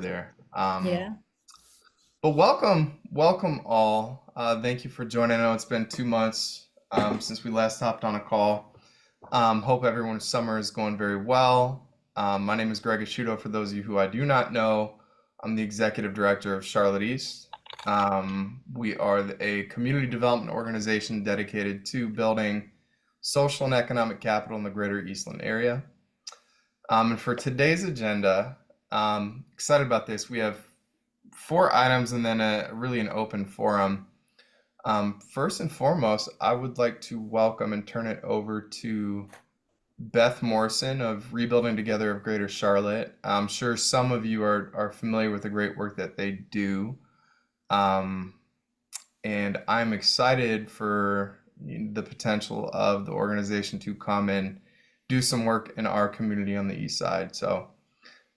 there. Yeah. But welcome all. Thank you for joining. I know it's been 2 months since we last hopped on a call. Hope everyone's summer is going very well. My name is Greg Asciuto. For those of you who I do not know, I'm the executive director of Charlotte East. We are a community development organization dedicated to building social and economic capital in the greater Eastland area. And for today's agenda, excited about this. We have four items and then really an open forum. First and foremost, I would like to welcome and turn it over to Beth Morrison of Rebuilding Together of Greater Charlotte. I'm sure some of you are familiar with the great work that they do. Um, and I'm excited for the potential of the organization to come and do some work in our community on the east side. So,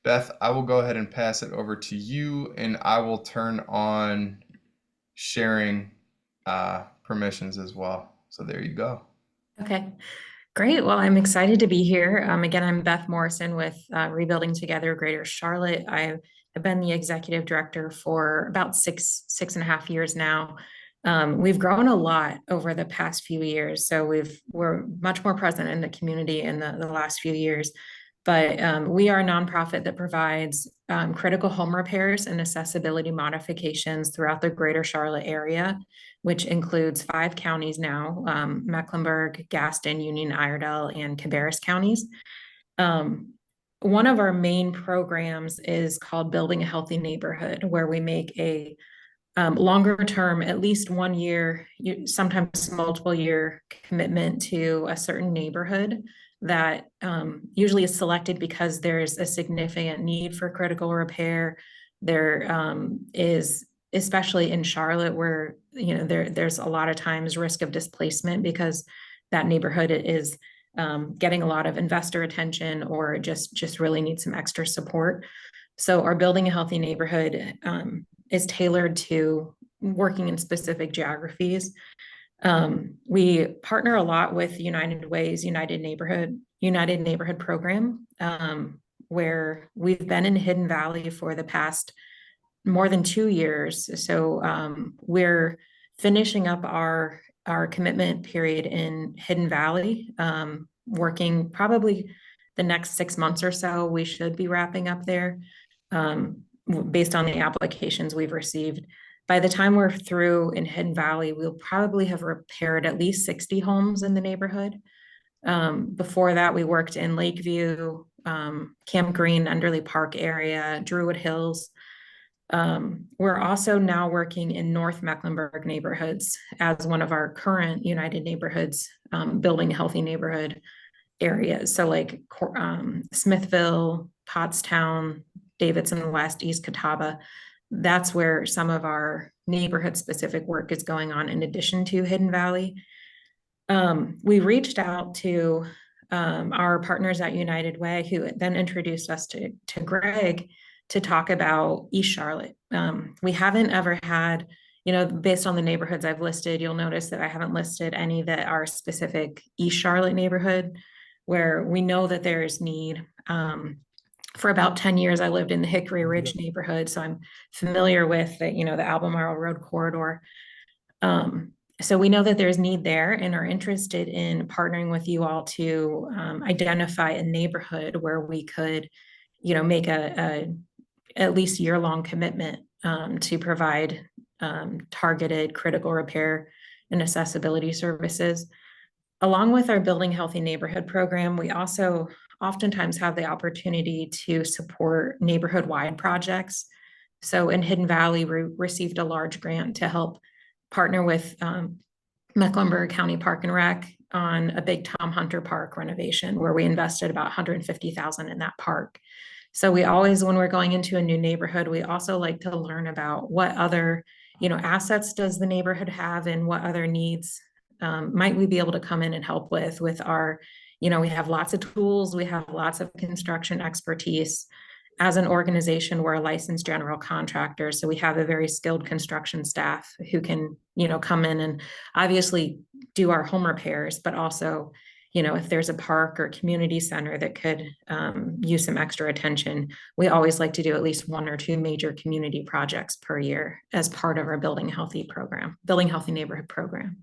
Beth, I will go ahead and pass it over to you, and I will turn on sharing permissions as well. So there you go. Okay. Great. Well, I'm excited to be here. Again, I'm Beth Morrison with Rebuilding Together Greater Charlotte. I've been the executive director for about six and a half years now. We've grown a lot over the past few years, so we're much more present in the community in the last few years. But we are a nonprofit that provides critical home repairs and accessibility modifications throughout the greater Charlotte area, which includes 5 counties now, Mecklenburg, Gaston, Union, Iredell, and Cabarrus counties. One of our main programs is called Building a Healthy Neighborhood, where we make a longer term, at least 1 year, sometimes multiple year commitment to a certain neighborhood that usually is selected because there's a significant need for critical repair. There is, especially in Charlotte, where there's a lot of times risk of displacement because that neighborhood is getting a lot of investor attention or just really needs some extra support. So our Building a Healthy Neighborhood is tailored to working in specific geographies. We partner a lot with United Way's United Neighborhood program, where we've been in Hidden Valley for the past more than 2 years. So we're finishing up our commitment period in Hidden Valley, working probably the next 6 months or so. We should be wrapping up there based on the applications we've received. By the time we're through in Hidden Valley, we'll probably have repaired at least 60 homes in the neighborhood. Before that, we worked in Lakeview, Camp Green, Underley Park area, Druid Hills. We're also now working in North Mecklenburg neighborhoods as one of our current United Neighborhoods, Building a Healthy Neighborhood areas. So like Smithville, Pottstown, Davidson West, East Catawba. That's where some of our neighborhood specific work is going on in addition to Hidden Valley. We reached out to our partners at United Way, who then introduced us to Greg to talk about East Charlotte. We haven't ever had, based on the neighborhoods I've listed, you'll notice that I haven't listed any that are specific East Charlotte neighborhood, where we know that there is need. For about 10 years, I lived in the Hickory Ridge neighborhood, so I'm familiar with the Albemarle Road corridor. So we know that there's need there and are interested in partnering with you all to identify a neighborhood where we could, make a at least year-long commitment to provide targeted critical repair and accessibility services. Along with our Building Healthy Neighborhood program, we also oftentimes have the opportunity to support neighborhood-wide projects. So in Hidden Valley, we received a large grant to help partner with Mecklenburg County Park and Rec on a big Tom Hunter Park renovation, where we invested about $150,000 in that park. So we always, when we're going into a new neighborhood, we also like to learn about what other, assets does the neighborhood have and what other needs might we be able to come in and help with our, we have lots of tools, we have lots of construction expertise. As an organization, we're a licensed general contractor, so we have a very skilled construction staff who can, come in and obviously do our home repairs, but also, if there's a park or community center that could use some extra attention, we always like to do at least one or two major community projects per year as part of our Building Healthy Neighborhood program.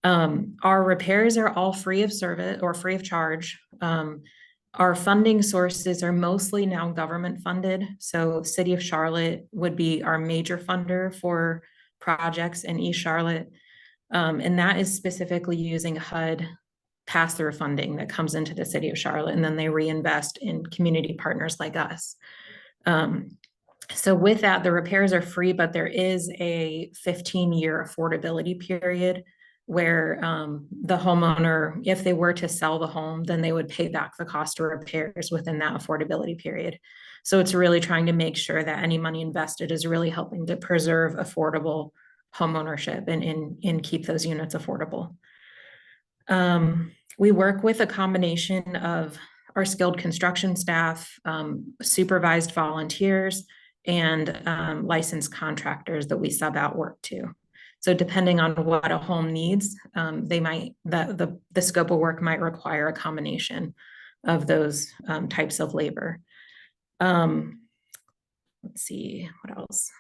Our repairs are all free of service or free of charge. Our funding sources are mostly now government funded. So City of Charlotte would be our major funder for projects in East Charlotte. And that is specifically using HUD pass-through funding that comes into the City of Charlotte, and then they reinvest in community partners like us. So with that, the repairs are free, but there is a 15-year affordability period where the homeowner, if they were to sell the home, then they would pay back the cost of repairs within that affordability period. So it's really trying to make sure that any money invested is really helping to preserve affordable home ownership and keep those units affordable. We work with a combination of our skilled construction staff, supervised volunteers, and licensed contractors that we sub out work to. So depending on what a home needs, the scope of work might require a combination of those types of labor. Let's see, what else?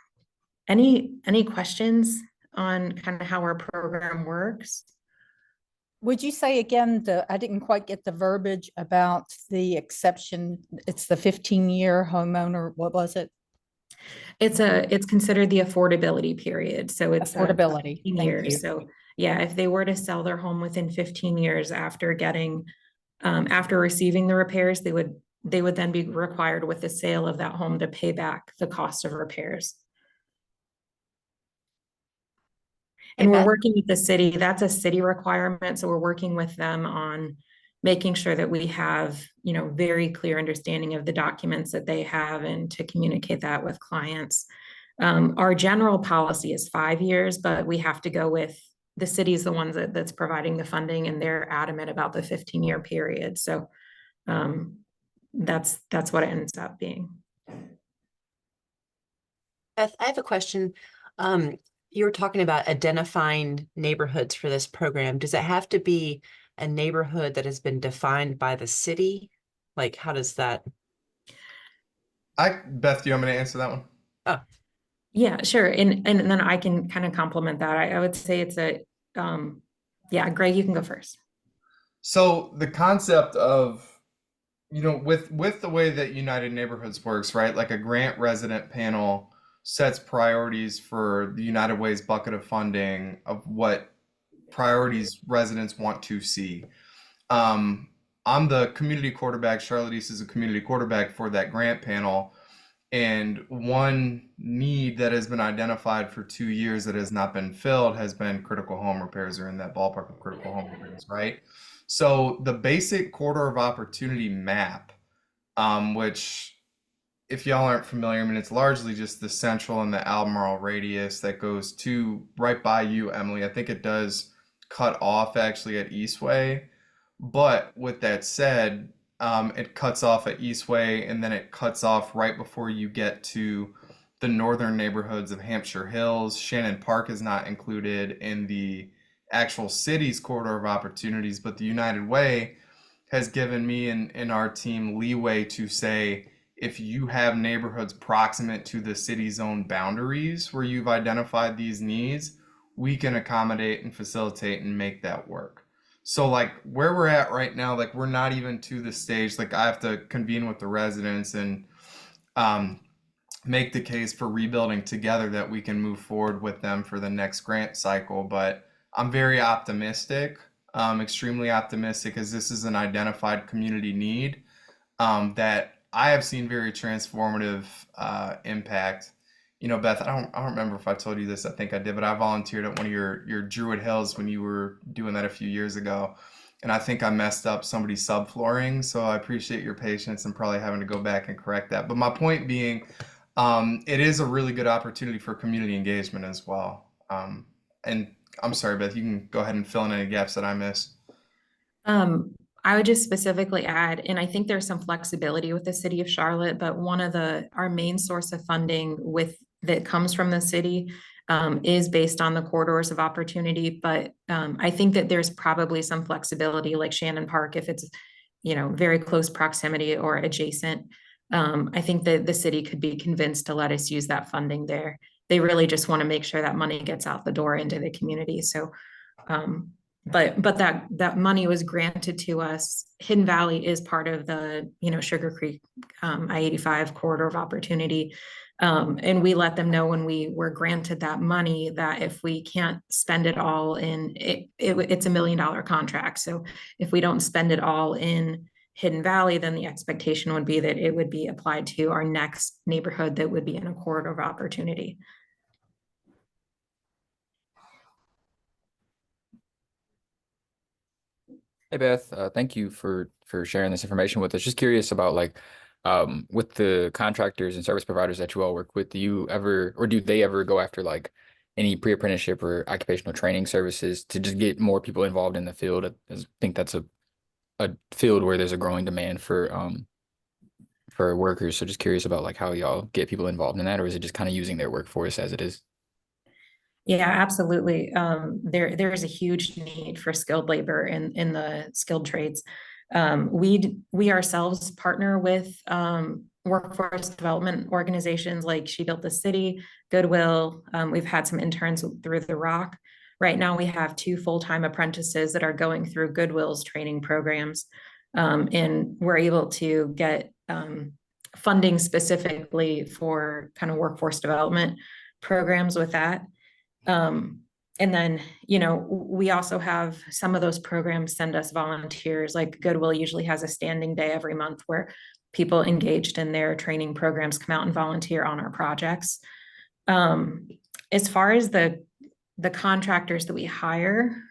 Any questions on kind of how our program works? Would you say again, I didn't quite get the verbiage about the exception. It's the 15-year homeowner. What was it? It's considered the affordability period. So it's affordability. 15 years. So yeah, if they were to sell their home within 15 years after receiving the repairs, they would then be required with the sale of that home to pay back the cost of repairs. And we're working with the city. That's a city requirement. So we're working with them on making sure that we have, very clear understanding of the documents that they have and to communicate that with clients. Our general policy is 5 years, but we have to go with the city's the ones that's providing the funding, and they're adamant about the 15-year period. So that's what it ends up being. Beth, I have a question. You were talking about identifying neighborhoods for this program. Does it have to be a neighborhood that has been defined by the city? Like, how does that? Beth, do you want me to answer that one? Oh, yeah, sure. And then I can kind of complement that. I would say it's yeah, Greg, you can go first. So the concept of, with the way that United Neighborhoods works, right? Like a grant resident panel sets priorities for the United Way's bucket of funding of what priorities residents want to see. I'm the community quarterback. Charlotte East is a community quarterback for that grant panel. And one need that has been identified for 2 years that has not been filled has been critical home repairs, or in that ballpark of critical home repairs, right? So the basic corridor of opportunity map, which, if y'all aren't familiar, I mean, it's largely just the central and the Albemarle radius that goes to right by you, Emily. I think it does cut off actually at Eastway. But with that said, it cuts off at Eastway, and then it cuts off right before you get to the northern neighborhoods of Hampshire Hills. Shannon Park is not included in the actual city's corridor of opportunities, but the United Way has given me and our team leeway to say, if you have neighborhoods proximate to the city's own boundaries where you've identified these needs, we can accommodate and facilitate and make that work. So like where we're at right now, like we're not even to the stage, like I have to convene with the residents and make the case for rebuilding together that we can move forward with them for the next grant cycle. But I'm very optimistic, extremely optimistic, as this is an identified community need that I have seen very transformative impact. Beth, I don't remember if I told you this. I think I did, but I volunteered at one of your Druid Hills when you were doing that a few years ago. And I think I messed up somebody's subflooring. So I appreciate your patience and probably having to go back and correct that. But my point being, it is a really good opportunity for community engagement as well. And I'm sorry, Beth, you can go ahead and fill in any gaps that I missed. I would just specifically add, and I think there's some flexibility with the city of Charlotte, but our main source of funding with that comes from the city is based on the corridors of opportunity. But I think that there's probably some flexibility, like Shannon Park, if it's, very close proximity or adjacent. I think that the city could be convinced to let us use that funding there. They really just want to make sure that money gets out the door into the community. So, but that money was granted to us. Hidden Valley is part of the, Sugar Creek I-85 corridor of opportunity. And we let them know when we were granted that money that if we can't spend it all in it's $1 million contract. So if we don't spend it all in Hidden Valley, then the expectation would be that it would be applied to our next neighborhood that would be in a corridor of opportunity. Hey Beth, thank you for sharing this information with us. Just curious about with the contractors and service providers that you all work with, do you ever or do they ever go after any pre-apprenticeship or occupational training services to just get more people involved in the field? I think that's a field where there's a growing demand for workers. So just curious about how y'all get people involved in that, or is it just kind of using their workforce as it is? Yeah, absolutely. There is a huge need for skilled labor in the skilled trades. We ourselves partner with workforce development organizations like She Built the City, Goodwill. We've had some interns through The Rock. Right now, we have 2 full-time apprentices that are going through Goodwill's training programs, and we're able to get funding specifically for kind of workforce development programs with that. And then, we also have some of those programs send us volunteers. Like Goodwill usually has a standing day every month where people engaged in their training programs come out and volunteer on our projects. As far as the contractors that we hire,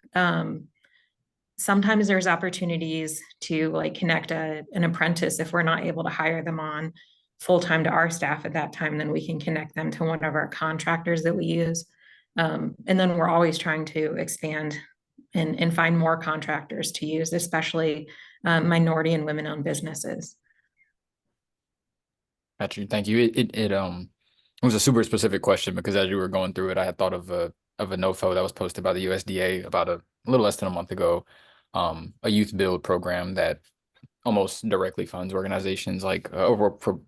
sometimes there's opportunities to connect an apprentice. If we're not able to hire them on full-time to our staff at that time, then we can connect them to one of our contractors that we use. And then we're always trying to expand and find more contractors to use, especially minority and women-owned businesses. Got you. Thank you. It was a super specific question because as you were going through it, I had thought of a NOFO that was posted by the USDA about a little less than a month ago, a youth build program that almost directly funds organizations over for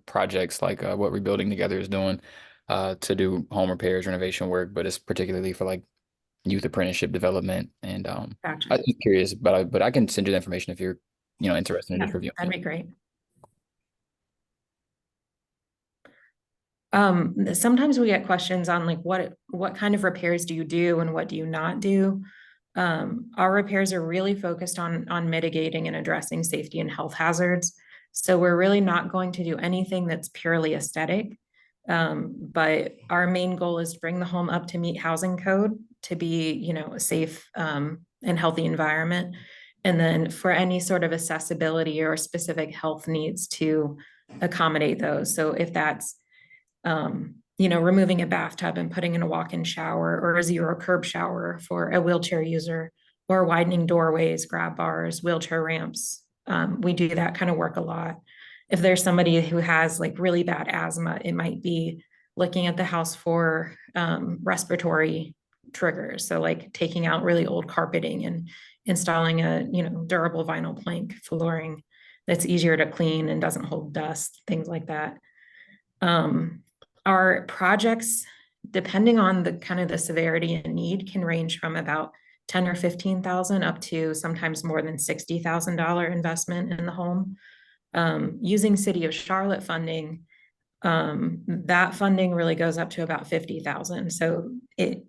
projects like what Rebuilding Together is doing to do home repairs, renovation work, but it's particularly for youth apprenticeship development. And Gotcha. I was curious, but I can send you the information if you're interested in just reviewing. That'd be great. Sometimes we get questions on what kind of repairs do you do and what do you not do? Our repairs are really focused on mitigating and addressing safety and health hazards. So we're really not going to do anything that's purely aesthetic. But our main goal is to bring the home up to meet housing code to be, a safe and healthy environment. And then for any sort of accessibility or specific health needs to accommodate those. So if that's removing a bathtub and putting in a walk-in shower or a zero curb shower for a wheelchair user, or widening doorways, grab bars, wheelchair ramps. We do that kind of work a lot. If there's somebody who has really bad asthma, it might be looking at the house for respiratory triggers. So taking out really old carpeting and installing a durable vinyl plank flooring that's easier to clean and doesn't hold dust, things like that. Our projects, depending on the kind of the severity and need, can range from about 10 or 15,000 up to sometimes more than $60,000 investment in the home. Using City of Charlotte funding, that funding really goes up to about 50,000. So it's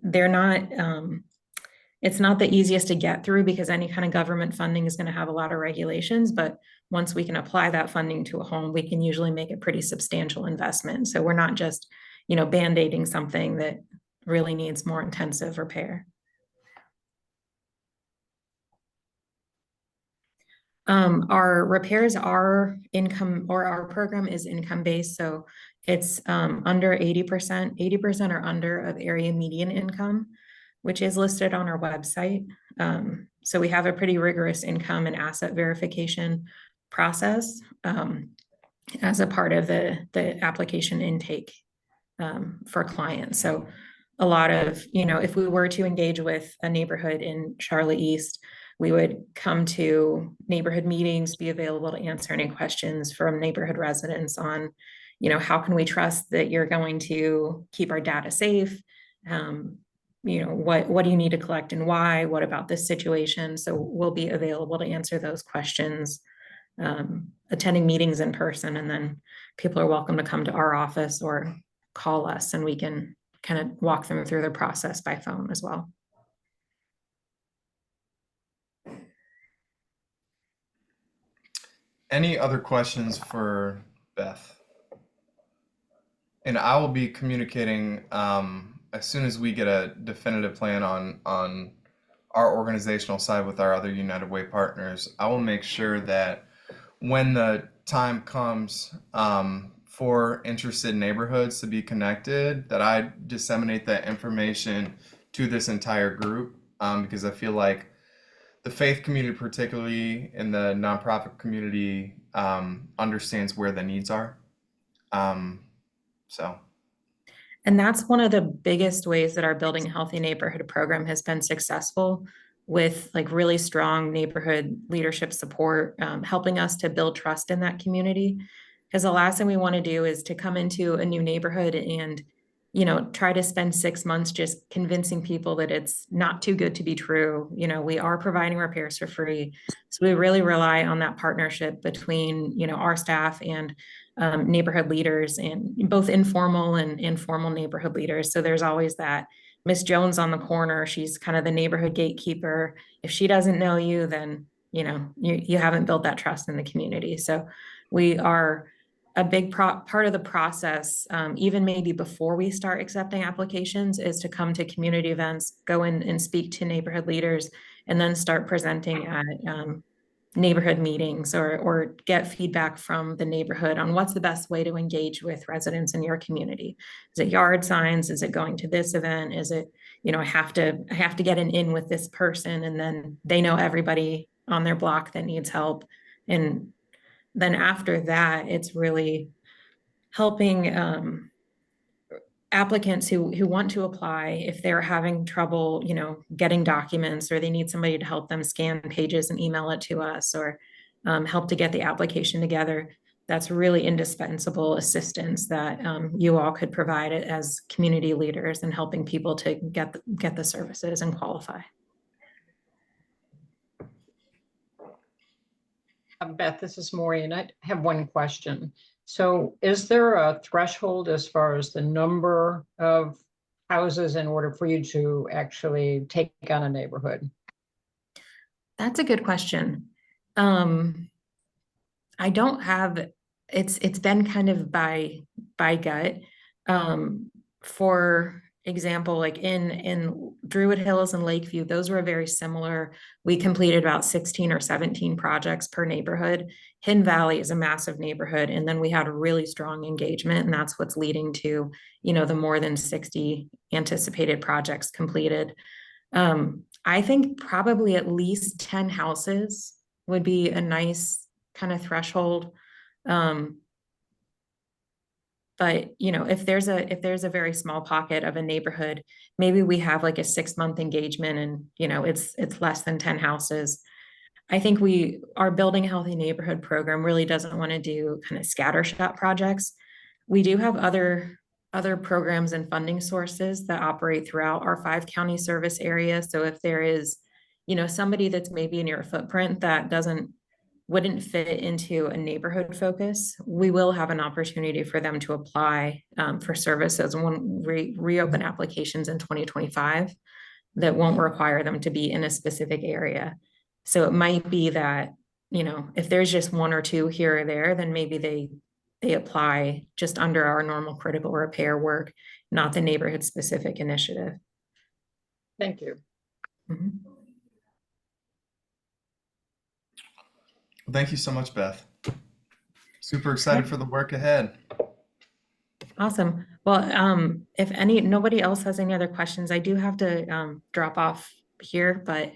not the easiest to get through because any kind of government funding is going to have a lot of regulations, but once we can apply that funding to a home, we can usually make a pretty substantial investment. So we're not just, band-aiding something that really needs more intensive repair. Our repairs are income, or our program is income-based. So it's under 80%, 80% or under of area median income, which is listed on our website. So we have a pretty rigorous income and asset verification process as a part of the application intake. for clients. So a lot of, if we were to engage with a neighborhood in Charlotte East, we would come to neighborhood meetings, be available to answer any questions from neighborhood residents on, how can we trust that you're going to keep our data safe? What do you need to collect and why? What about this situation? So we'll be available to answer those questions, attending meetings in person, and then people are welcome to come to our office or call us, and we can kind of walk them through the process by phone as well. Any other questions for Beth? And I will be communicating as soon as we get a definitive plan on our organizational side with our other United Way partners. I will make sure that when the time comes for interested neighborhoods to be connected, that I disseminate that information to this entire group, because I feel like the faith community, particularly in the nonprofit community, understands where the needs are. So. And that's one of the biggest ways that our Building a Healthy Neighborhood program has been successful, with like really strong neighborhood leadership support, helping us to build trust in that community. Because the last thing we want to do is to come into a new neighborhood and, try to spend 6 months just convincing people that it's not too good to be true. We are providing repairs for free. So we really rely on that partnership between, our staff and neighborhood leaders, and both informal and formal neighborhood leaders. So there's always that Miss Jones on the corner. She's kind of the neighborhood gatekeeper. If she doesn't know you, then, you haven't built that trust in the community. So we are a big part of the process, even maybe before we start accepting applications, is to come to community events, go in and speak to neighborhood leaders, and then start presenting at neighborhood meetings, or get feedback from the neighborhood on what's the best way to engage with residents in your community. Is it yard signs? Is it going to this event? Is it, I have to get an in with this person, and then they know everybody on their block that needs help. And then after that, it's really helping applicants who want to apply, if they're having trouble, getting documents, or they need somebody to help them scan pages and email it to us, or help to get the application together. That's really indispensable assistance that you all could provide it as community leaders, and helping people to get the services and qualify. Beth, this is Maureen. I have one question. So is there a threshold as far as the number of houses in order for you to actually take on a neighborhood? That's a good question. I don't have, it's been kind of by gut. For example, like in Druid Hills and Lakeview, those were very similar. We completed about 16 or 17 projects per neighborhood. Hidden Valley is a massive neighborhood, and then we had a really strong engagement, and that's what's leading to, the more than 60 anticipated projects completed. I think probably at least 10 houses would be a nice kind of threshold. But if there's a very small pocket of a neighborhood, maybe we have like a 6-month engagement, and it's less than 10 houses. I think our Building a Healthy Neighborhood program really doesn't want to do kind of scattershot projects. We do have other programs and funding sources that operate throughout our 5-county service area. So if there is, somebody that's maybe in your footprint that wouldn't fit into a neighborhood focus, we will have an opportunity for them to apply for services when we reopen applications in 2025 that won't require them to be in a specific area. So it might be that, if there's just 1 or 2 here or there, then maybe they apply just under our normal critical repair work, not the neighborhood specific initiative. Thank you. Mm-hmm. Thank you so much, Beth. Super excited for the work ahead. Awesome. Well, if nobody else has any other questions, I do have to drop off here, but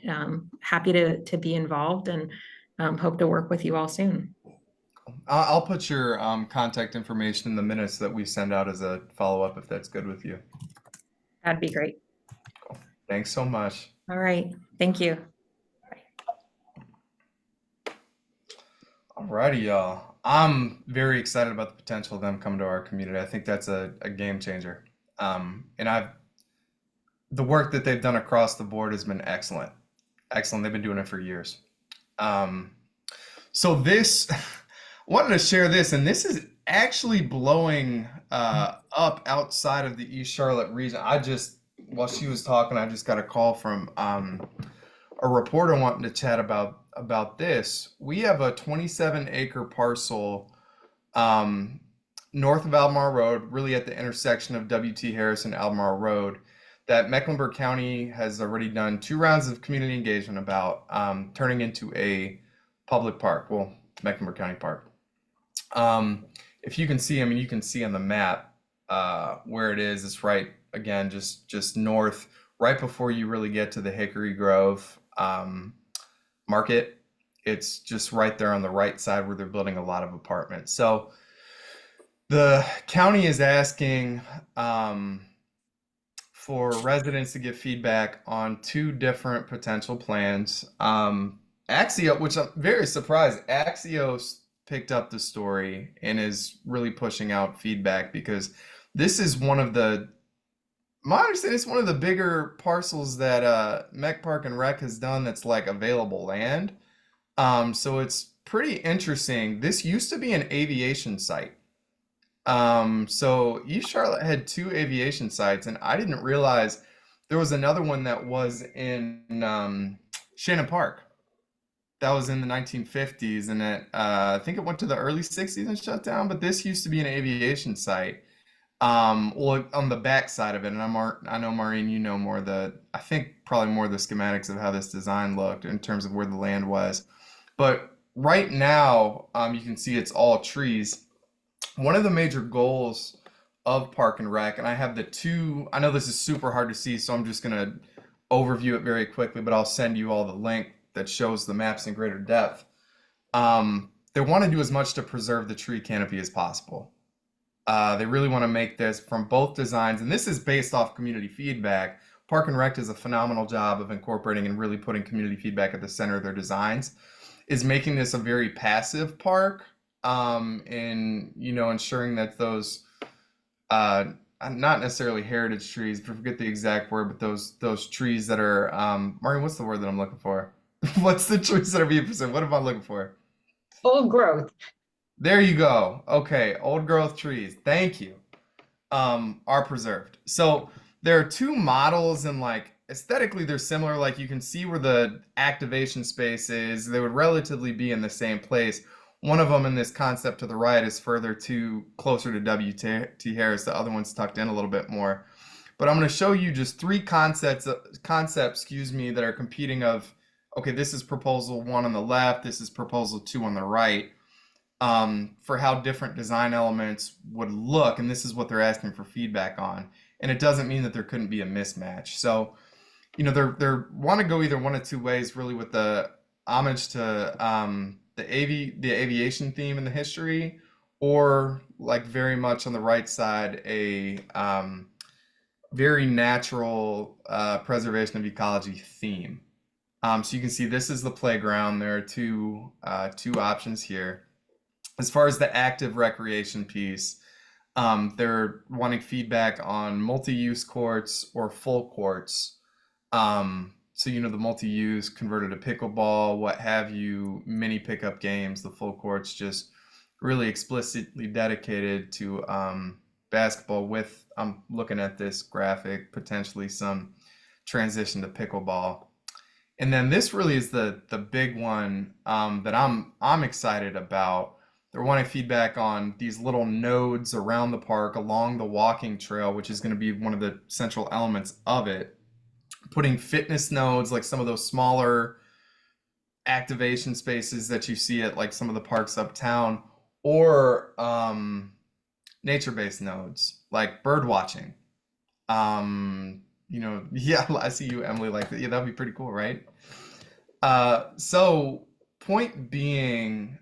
happy to be involved, and hope to work with you all soon. I'll put your contact information in the minutes that we send out as a follow-up if that's good with you. That'd be great. Thanks so much. All right. Thank you. Alrighty, y'all. I'm very excited about the potential of them coming to our community. I think that's a game changer. And the work that they've done across the board has been excellent. Excellent. They've been doing it for years. So this, wanted to share this, and this is actually blowing up outside of the East Charlotte region. While she was talking, I just got a call from a reporter wanting to chat about this. We have a 27-acre parcel north of Albemarle Road, really at the intersection of W.T. Harris and Albemarle Road, that Mecklenburg County has already done 2 rounds of community engagement about turning into a public park. Well, Mecklenburg County Park. If you can see, I mean, you can see on the map where it is. It's right, again, just north, right before you really get to the Hickory Grove market. It's just right there on the right side where they're building a lot of apartments. So the county is asking for residents to give feedback on 2 different potential plans. Axio, which I'm very surprised, Axios picked up the story and is really pushing out feedback, because this is one of the, my understanding, it's one of the bigger parcels that Mech Park and Rec has done that's like available land. So it's pretty interesting. This used to be an aviation site. So East Charlotte had 2 aviation sites, and I didn't realize there was another one that was in Shannon Park. That was in the 1950s, and I think it went to the early 60s and shut down. But this used to be an aviation site, well, on the back side of it. And I know, Maureen, you know more I think probably more the schematics of how this design looked in terms of where the land was. But right now, you can see it's all trees. One of the major goals of Park and Rec, and I have the 2, I know this is super hard to see, so I'm just going to overview it very quickly, but I'll send you all the link that shows the maps in greater depth. They want to do as much to preserve the tree canopy as possible. They really want to make this from both designs, and this is based off community feedback. Park and Rec does a phenomenal job of incorporating and really putting community feedback at the center of their designs, is making this a very passive park, and ensuring that those not necessarily heritage trees, but forget the exact word, but those trees that are Maureen, what's the word that I'm looking for? What's the trees that are being preserved? What am I looking for? Old growth. There you go. Okay, old growth trees. Thank you. Are preserved. So there are 2 models, and like aesthetically they're similar. Like you can see where the activation space is. They would relatively be in the same place. One of them in this concept to the right is closer to W.T. Harris. The other one's tucked in a little bit more. But I'm going to show you just 3 concepts, that are competing of, okay, this is proposal 1 on the left, this is proposal 2 on the right, for how different design elements would look, and this is what they're asking for feedback on. And it doesn't mean that there couldn't be a mismatch. So, they want to go either one of 2 ways, really, with the homage to the aviation theme and the history, or like very much on the right side, a very natural preservation of ecology theme. So you can see this is the playground. There are two options here. As far as the active recreation piece, they're wanting feedback on multi-use courts or full courts. So, the multi-use converted to pickleball, what have you, mini pickup games. The full court's just really explicitly dedicated to basketball with, I'm looking at this graphic, potentially some transition to pickleball. And then this really is the big one that I'm excited about. They're wanting feedback on these little nodes around the park along the walking trail, which is going to be one of the central elements of it. Putting fitness nodes, like some of those smaller activation spaces that you see at like some of the parks uptown, or nature-based nodes like bird watching. Yeah, I see you, Emily, like that. Yeah, that'd be pretty cool, right? So point being,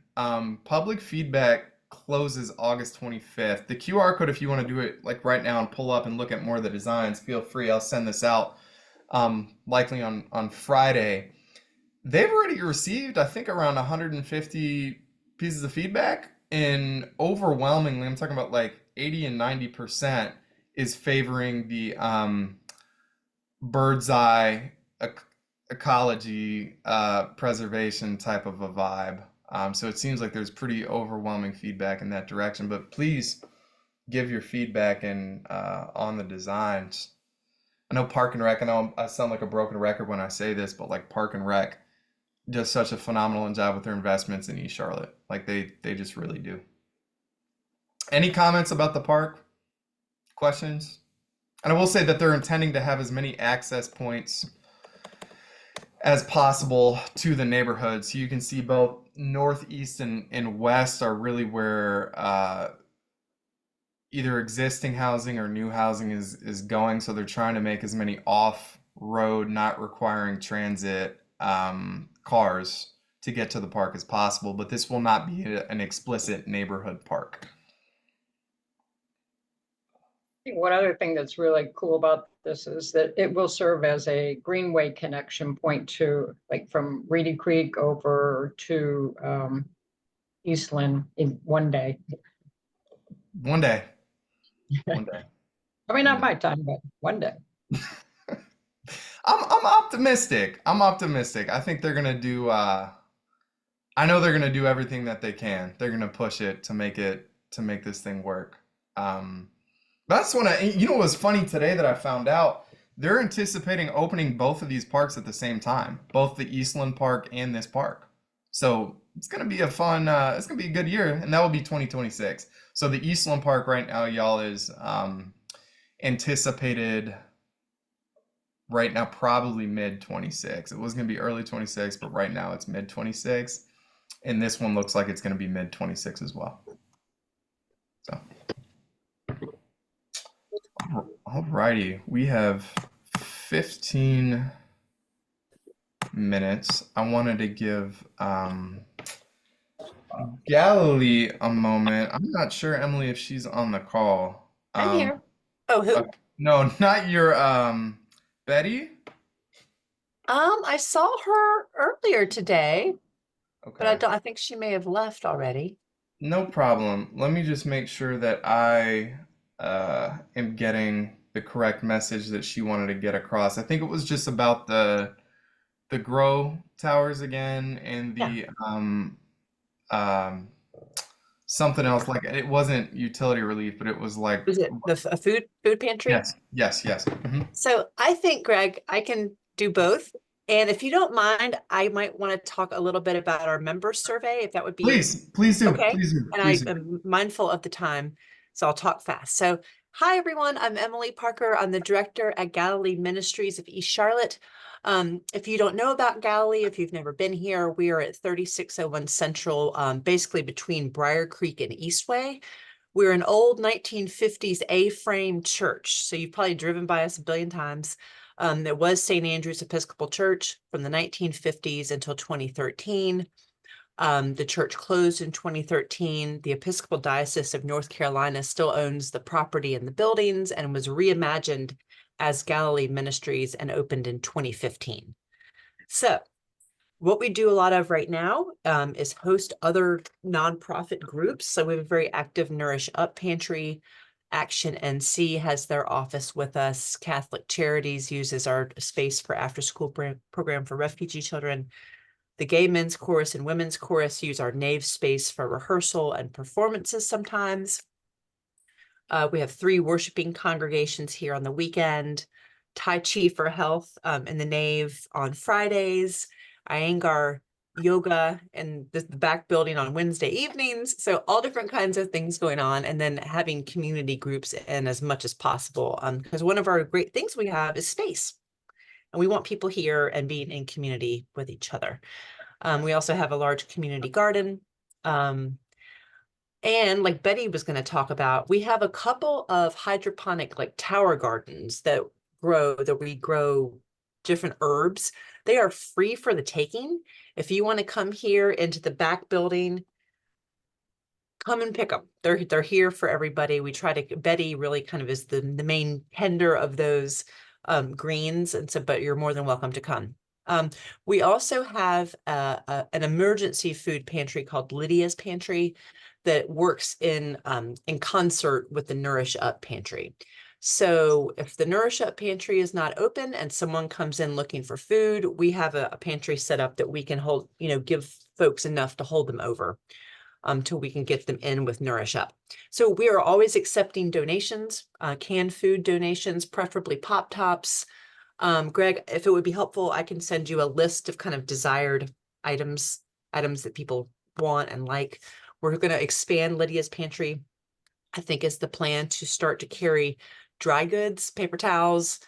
Public feedback closes August 25th. The QR code, if you want to do it like right now and pull up and look at more of the designs, feel free. I'll send this out likely on Friday. They've already received, I think, around 150 pieces of feedback, and overwhelmingly, I'm talking about like 80 and 90% is favoring the bird's eye ecology preservation type of a vibe. So it seems like there's pretty overwhelming feedback in that direction. But please give your feedback on the designs. I know Park and Rec, I know I sound like a broken record when I say this, but like Park and Rec does such a phenomenal job with their investments in East Charlotte. Like they just really do. Any comments about the park? Questions? And I will say that they're intending to have as many access points as possible to the neighborhood. So you can see both northeast and west are really where either existing housing or new housing is going. So they're trying to make as many off-road, not requiring transit cars to get to the park as possible. But this will not be an explicit neighborhood park. One other thing that's really cool about this is that it will serve as a greenway connection point to, like, from Reedy Creek over to Eastland in one day. One day. One day. I mean, not my time, but one day. I'm optimistic. I'm optimistic. I think they're gonna do I know they're gonna do everything that they can. They're gonna push it to make this thing work. That's when what was funny today that I found out, they're anticipating opening both of these parks at the same time, both the Eastland Park and this park. So it's gonna be a fun, it's gonna be a good year, and that will be 2026. So the Eastland Park right now, y'all, is anticipated right now probably mid 26. It was gonna be early 26, but right now it's mid 26, and this one looks like it's gonna be mid 26 as well. So. Alrighty, we have 15 minutes. I wanted to give Galilee a moment. I'm not sure, Emily, if she's on the call. I'm here. Oh, who? No, not your Betty. I saw her earlier today, but Okay. I think she may have left already. No problem. Let me just make sure that I am getting the correct message that she wanted to get across. I think it was just about the grow towers again, and the something else, like it wasn't utility relief, but it was like, Was it a food pantry? yes. So I think, Greg, I can do both. And if you don't mind, I might want to talk a little bit about our member survey, if that would be Please do. okay. Please do. And I am mindful of the time, so I'll talk fast. So hi, everyone. I'm Emily Parker. I'm the director at Galilee Ministries of East Charlotte. If you don't know about Galilee, if you've never been here, we are at 3601 Central, basically between Briar Creek and Eastway. We're an old 1950s A-frame church. So you've probably driven by us a billion times. There was St. Andrew's Episcopal Church from the 1950s until 2013. The church closed in 2013. The Episcopal Diocese of North Carolina still owns the property and the buildings, and was reimagined as Galilee Ministries and opened in 2015. So what we do a lot of right now is host other nonprofit groups. So we have a very active Nourish Up Pantry. Action NC has their office with us. Catholic Charities uses our space for after-school program for refugee children. The Gay Men's Chorus and Women's Chorus use our nave space for rehearsal and performances sometimes. We have 3 worshiping congregations here on the weekend. Tai Chi for Health in the nave on Fridays. Iyengar yoga in the back building on Wednesday evenings. So all different kinds of things going on, and then having community groups in as much as possible. Because one of our great things we have is space, and we want people here and being in community with each other. We also have a large community garden. And like Betty was going to talk about, we have a couple of hydroponic like tower gardens that we grow different herbs. They are free for the taking. If you want to come here into the back building, come and pick them. They're here for everybody. We try to, Betty really kind of is the main tender of those greens. And so, but you're more than welcome to come. We also have an emergency food pantry called Lydia's Pantry that works in concert with the Nourish Up Pantry. So if the Nourish Up Pantry is not open and someone comes in looking for food, we have a pantry set up that we can hold, give folks enough to hold them over till we can get them in with Nourish Up. So we are always accepting donations, canned food donations, preferably Pop Tops. Greg, if it would be helpful, I can send you a list of kind of desired items that people want and like. We're going to expand Lydia's Pantry, I think is the plan, to start to carry dry goods, paper towels,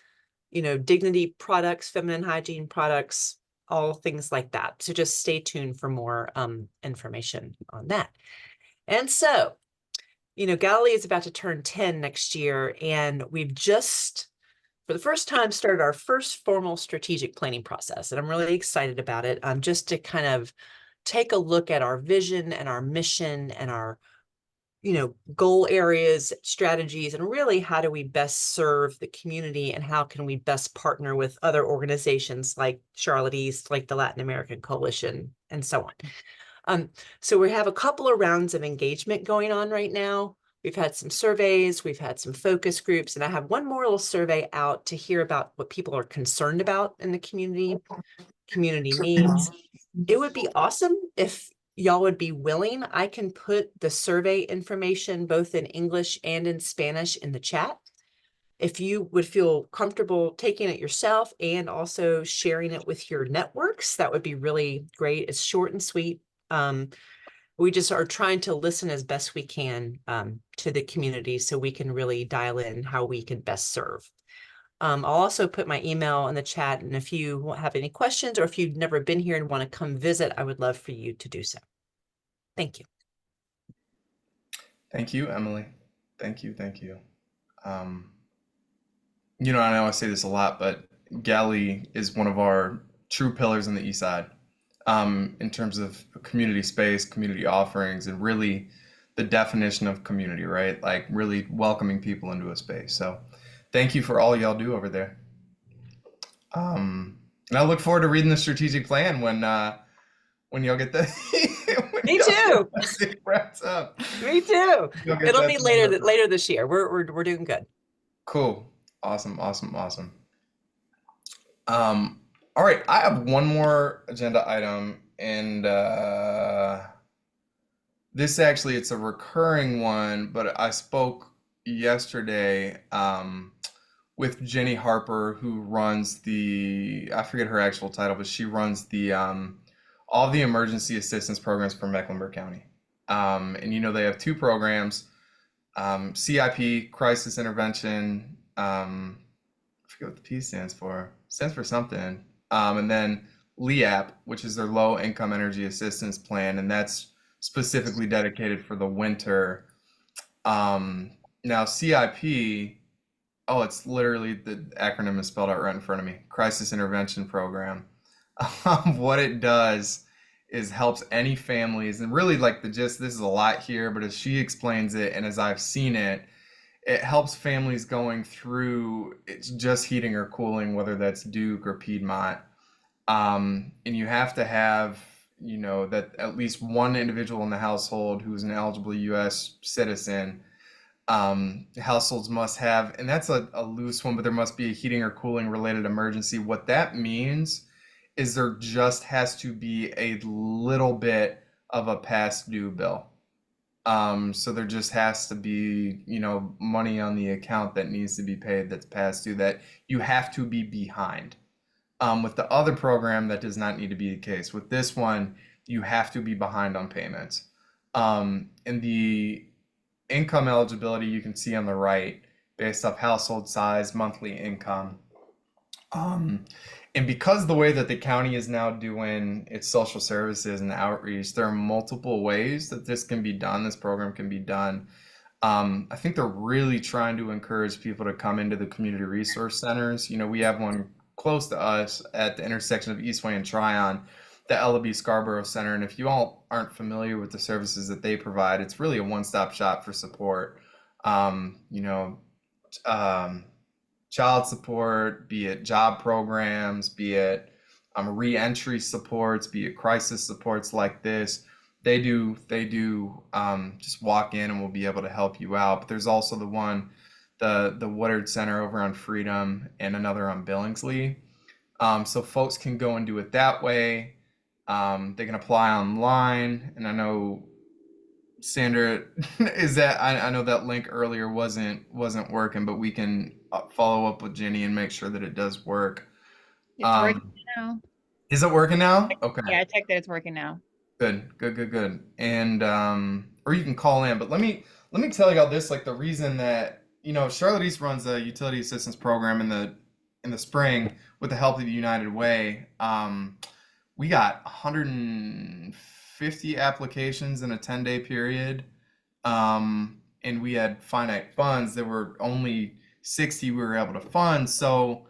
dignity products, feminine hygiene products, all things like that. So just stay tuned for more information on that. And so, Galilee is about to turn 10 next year, and we've just, for the first time, started our first formal strategic planning process. And I'm really excited about it, just to kind of take a look at our vision and our mission and our goal areas, strategies, and really how do we best serve the community, and how can we best partner with other organizations like Charlotte East, like the Latin American Coalition, and so on. So we have a couple of rounds of engagement going on right now. We've had some surveys, we've had some focus groups, and I have one more little survey out to hear about what people are concerned about in the community needs. It would be awesome if y'all would be willing. I can put the survey information both in English and in Spanish in the chat. If you would feel comfortable taking it yourself and also sharing it with your networks, that would be really great. It's short and sweet. We just are trying to listen as best we can to the community so we can really dial in how we can best serve. I'll also put my email in the chat, and if you have any questions or if you've never been here and want to come visit, I would love for you to do so. Thank you. Thank you, Emily. Thank you. I know I say this a lot, but Galilee is one of our true pillars in the East Side, in terms of community space, community offerings, and really the definition of community, right? Like really welcoming people into a space. So thank you for all y'all do over there. And I look forward to reading the strategic plan when y'all get the Me too. it wraps up. Me too. You'll get It'll that be done. later this year. We're doing good. Cool. Awesome. All right, I have one more agenda item, and this actually, it's a recurring one, but I spoke yesterday with Jenny Harper, who runs I forget her actual title, but she runs all the emergency assistance programs for Mecklenburg County. And they have two programs, CIP, Crisis Intervention, I forget what the P stands for. Stands for something. And then LEAP, which is their low income energy assistance plan, and that's specifically dedicated for the winter. Now CIP, it's literally, the acronym is spelled out right in front of me, Crisis Intervention Program. What it does is helps any families, and really like the gist, this is a lot here, but as she explains it and as I've seen it, it helps families going through, it's just heating or cooling, whether that's Duke or Piedmont. And you have to have, that at least one individual in the household who's an eligible U.S. citizen. Households must have, and that's a loose one, but there must be a heating or cooling related emergency. What that means is there just has to be a little bit of a past due bill. So there just has to be, money on the account that needs to be paid that's past due, that you have to be behind. With the other program, that does not need to be the case. With this one, you have to be behind on payments. And the income eligibility you can see on the right, based off household size, monthly income. And because the way that the county is now doing its social services and outreach, there are multiple ways that this can be done, this program can be done. I think they're really trying to encourage people to come into the community resource centers. We have one close to us at the intersection of Eastway and Tryon the Ellaby Scarborough Center. And if you all aren't familiar with the services that they provide, it's really a one-stop shop for support. You know, um, child support, be it job programs, be it re-entry supports, be it crisis supports like this. They do just walk in and we'll be able to help you out. But there's also the Woodard Center over on Freedom and another on Billingsley. So folks can go and do it that way. They can apply online, and I know Sandra, is that I know that link earlier wasn't working, but we can follow up with Jenny and make sure that it does work. It's working Um, now. is it working now? Okay, Yeah, I checked that it's working now. good. And or you can call in, but let me tell y'all this, like the reason that, Charlotte East runs a utility assistance program in the spring with the help of the United Way. We got 150 applications in a 10-day period. And we had finite funds. There were only 60 we were able to fund. So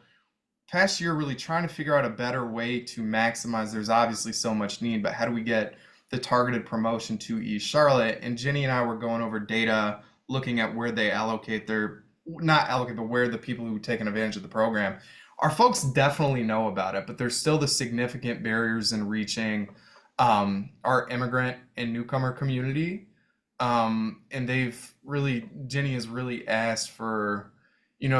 past year, really trying to figure out a better way to maximize. There's obviously so much need, but how do we get the targeted promotion to East Charlotte? And Jenny and I were going over data, looking at where they allocate not allocate, but where the people who taken advantage of the program. Our folks definitely know about it, but there's still the significant barriers in reaching our immigrant and newcomer community. And Jenny has really asked for,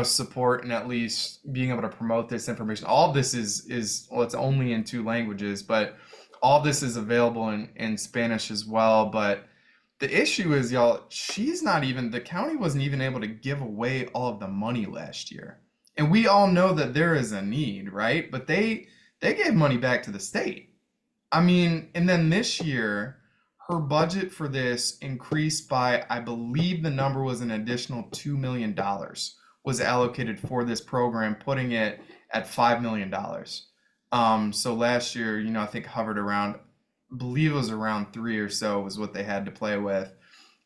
support and at least being able to promote this information. All of this is well, it's only in 2 languages, but all of this is available in Spanish as well. But the issue is, y'all, the county wasn't even able to give away all of the money last year. And we all know that there is a need, right? But they gave money back to the state. I mean, and then this year, her budget for this increased by, I believe the number was an additional $2 million was allocated for this program, putting it at $5 million. So last year, I think hovered around, I believe it was around 3 or so was what they had to play with.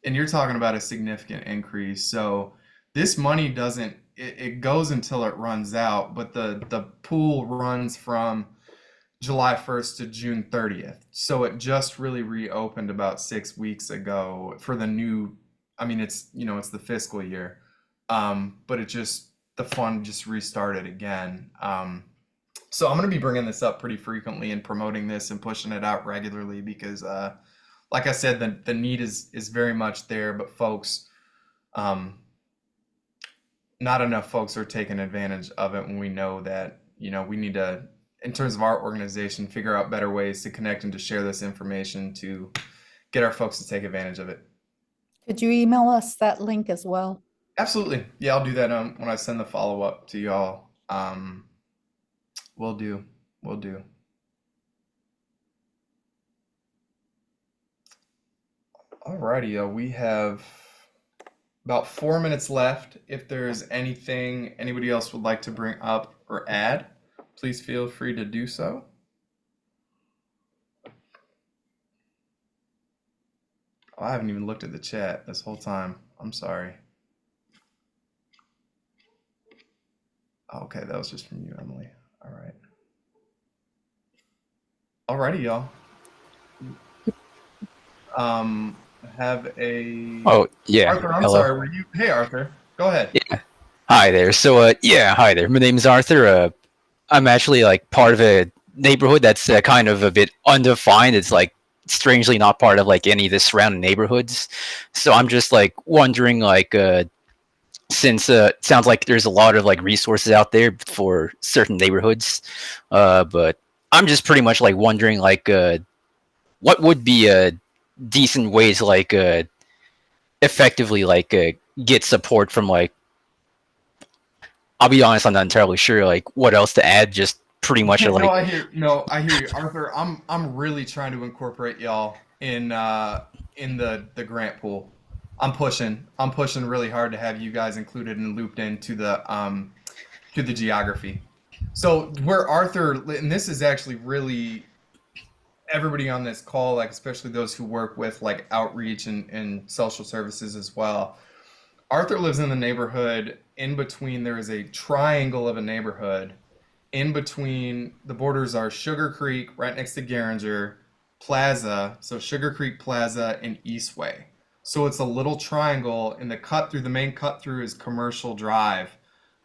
And you're talking about a significant increase. So this money it goes until it runs out, but the pool runs from July 1st to June 30th. So it just really reopened about 6 weeks ago for the new, it's the fiscal year. But the fund just restarted again. So I'm going to be bringing this up pretty frequently and promoting this and pushing it out regularly because, like I said, the need is very much there, but folks, not enough folks are taking advantage of it when we know that, we need to, in terms of our organization, figure out better ways to connect and to share this information to get our folks to take advantage of it. Could you email us that link as well? Absolutely. Yeah, I'll do that when I send the follow-up to y'all. Will do. Alrighty, we have about 4 minutes left. If there's anything anybody else would like to bring up or add, please feel free to do so. Oh, I haven't even looked at the chat this whole time. I'm sorry. Okay, that was just from you, Emily. All right. Alrighty, y'all. Have a Oh, yeah. Arthur, I'm Hello. sorry, were you? Hey, Arthur, go ahead. Yeah. Hi there. So, hi there. My name is Arthur. I'm actually like part of a neighborhood that's kind of a bit undefined. It's like strangely not part of like any of the surrounding neighborhoods. So I'm just like wondering, like, since it sounds like there's a lot of like resources out there for certain neighborhoods, but I'm just pretty much like wondering, like, what would be a decent way to like effectively like get support from like, I'll be honest, I'm not entirely sure like what else to add. Just pretty much like I hear you, Arthur. I'm really trying to incorporate y'all in the grant pool. I'm pushing really hard to have you guys included and looped into the geography. So where Arthur, and this is actually really everybody on this call, like especially those who work with like outreach and social services as well. Arthur lives in the neighborhood in between. There is a triangle of a neighborhood, in between the borders are Sugar Creek, right next to Garinger, Plaza, so Sugar Creek Plaza and Eastway. So it's a little triangle, and the main cut through is Commercial Drive.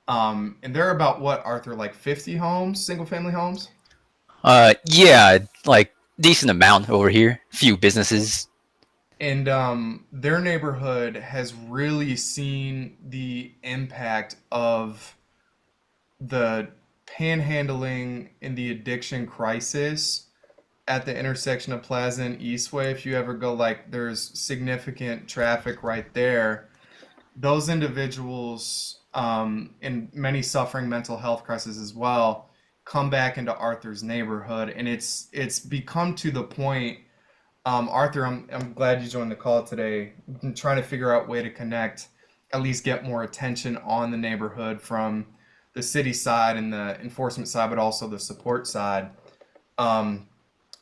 And there are about what, Arthur, like 50 homes, single family homes? Yeah, like decent amount over here. Few businesses. And their neighborhood has really seen the impact of the panhandling and the addiction crisis at the intersection of Plaza and Eastway. If you ever go, like, there's significant traffic right there. Those individuals, and many suffering mental health crises as well, come back into Arthur's neighborhood, and it's become to the point. Arthur, I'm glad you joined the call today. I'm trying to figure out a way to connect, at least get more attention on the neighborhood from the city side and the enforcement side, but also the support side. Um,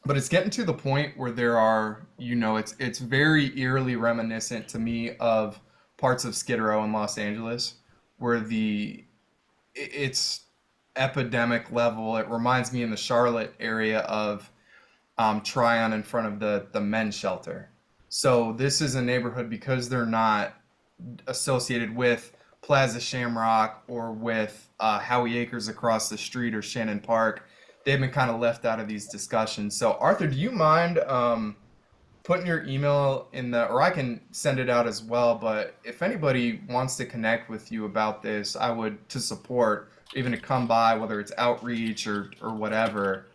but it's getting to the point where there are, it's very eerily reminiscent to me of parts of Skid Row in Los Angeles, where it's epidemic level. It reminds me in the Charlotte area of Tryon in front of the men's shelter. So this is a neighborhood, because they're not associated with Plaza Shamrock or with Howie Acres across the street or Shannon Park. They've been kind of left out of these discussions. So Arthur, do you mind putting your email in or I can send it out as well, but if anybody wants to connect with you about this, to support, even to come by, whether it's outreach or whatever,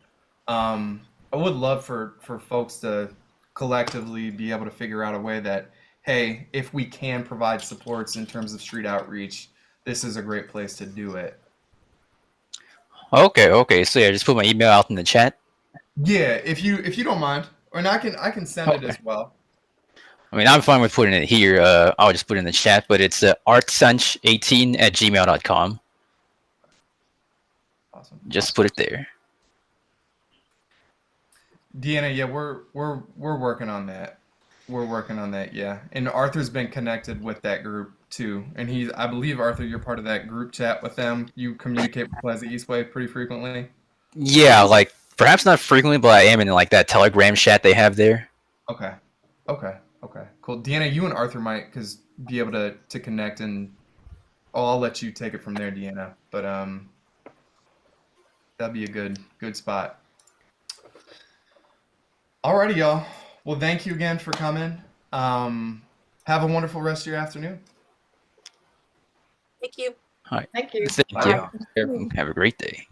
I would love for folks to collectively be able to figure out a way that, hey, if we can provide supports in terms of street outreach, this is a great place to do it. Okay. So yeah, just put my email out in the chat. Yeah, if you don't mind, and I can send it as well. I mean, I'm fine with putting it here. I'll just put it in the chat, but it's artsunch18@gmail.com. Awesome. Just put it there. Deanna, yeah, we're working on that. We're working on that, yeah. And Arthur's been connected with that group too. And I believe, Arthur, you're part of that group chat with them. You communicate with Plaza Eastway pretty frequently. Yeah, like perhaps not frequently, but I am in like that Telegram chat they have there. Okay. Cool. Deanna, you and Arthur might be able to connect, and I'll let you take it from there, Deanna. But that'd be a good spot. Alrighty, y'all. Well, thank you again for coming. Have a wonderful rest of your afternoon. Thank you. All right. Thank you. Thank Bye, you. y'all. Have a great day.